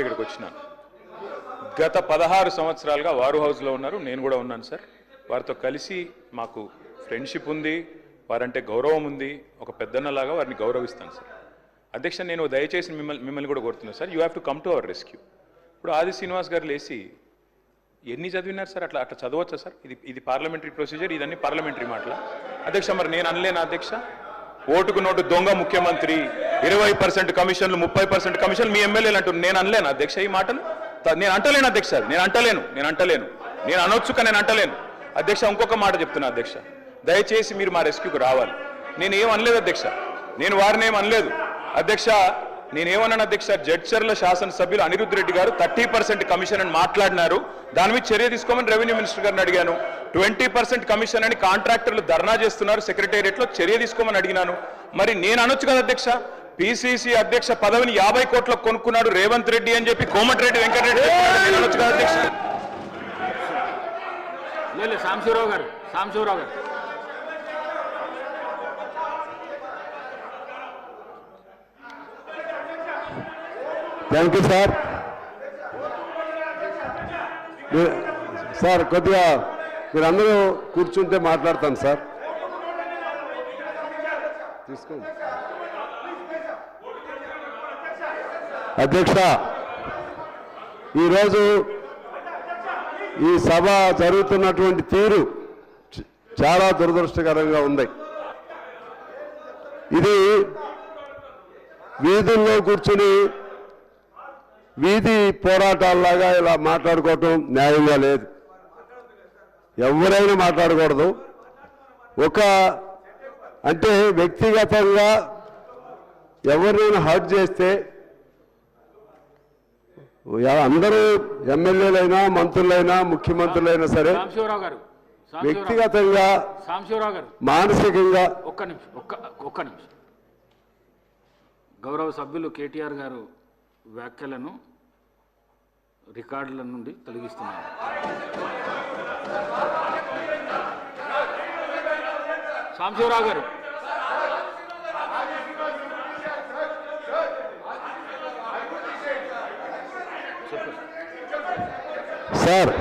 ఇక్కడికి వచ్చినాను. గత 16 సంవత్సరాలుగా వారు హౌస్లో ఉన్నారు, నేను కూడా ఉన్నాను సార్. వారితో కలిసి మాకు ఫ్రెండ్షిప్ ఉంది, వారంటే గౌరవం ఉంది. ఒక పెద్దన్నలాగా వారిని గౌరవిస్తాను సార్. అధ్యక్ష, నేను దయచేసి మిమ్మల్ని కూడా కోరుతున్నాను sir, you have to come to our rescue. ఇప్పుడు ఆది శ్రీనివాస్ గారు లేచి ఎన్ని చదివినారు సార్? అట్లా చదవచ్చా సార్? ఇది పార్లమెంటరీ ప్రొసీజర్, ఇదన్నీ పార్లమెంటరీ మాటల. అధ్యక్ష, మరి నేను అనలేనా అధ్యక్ష? ఓటుకు నోటు దొంగ ముఖ్యమంత్రి, 20% కమిషన్లు, 30% కమిషన్లు మీ ఎమ్మెల్యేలు అంటున్నారు. నేను అనలేను అధ్యక్ష ఈ మాటలు? నేను అంటలేను అధ్యక్ష, నేను అంటలేను. నేను అనొచ్చు కానీ నేను అంటలేను అధ్యక్ష. ఇంకొక మాట చెప్తున్నా అధ్యక్ష, దయచేసి మీరు మా రెస్క్యూకి రావాలి. నేను ఏం అనలేదు అధ్యక్ష, నేను వారిని ఏం అనలేదు అధ్యక్ష. నేనేమన్నాను అధ్యక్ష, జడ్చర్ల శాసనసభ్యులు అనిరుద్ధ్ రెడ్డి గారు 30% కమిషన్ అని మాట్లాడినారు, దాని మీద చర్య తీసుకోమని రెవెన్యూ మినిస్టర్ గారిని అడిగాను. 20% కమిషన్ అని కాంట్రాక్టర్లు ధర్నా చేస్తున్నారు సెక్రటేరియట్లో, చర్య తీసుకోమని అడిగినాను. మరి నేను అనొచ్చు కదా అధ్యక్ష, పిసిసి అధ్యక్ష పదవిని 50 కోట్లకు కొనుక్కున్నాడు రేవంత్ రెడ్డి అని చెప్పి కోమటిరెడ్డి వెంకటరెడ్డి అనొచ్చు కదా అధ్యక్ష? సాంబశివరావు గారు థ్యాంక్ యూ సార్. సార్ కొద్దిగా మీరందరూ కూర్చుంటే మాట్లాడతాను సార్. తీసుకోండి అధ్యక్ష. ఈరోజు ఈ సభ జరుగుతున్నటువంటి తీరు చాలా దురదృష్టకరంగా ఉంది. ఇది వీధుల్లో కూర్చుని వీధి పోరాటాల్లాగా ఇలా మాట్లాడుకోవటం న్యాయంగా లేదు. ఎవరైనా మాట్లాడకూడదు. అంటే వ్యక్తిగతంగా ఎవరినైనా హర్ట్ చేస్తే అందరూ ఎమ్మెల్యేలైనా మంత్రులైనా ముఖ్యమంత్రులైనా సరే వ్యక్తిగతంగా మానసికంగా ఒక్క నిమిషం గౌరవ సభ్యులు కేటీఆర్ గారు వ్యాఖ్యలను రికార్డుల నుండి తొలగిస్తున్నారు. సాంబశివరావు గారు సార్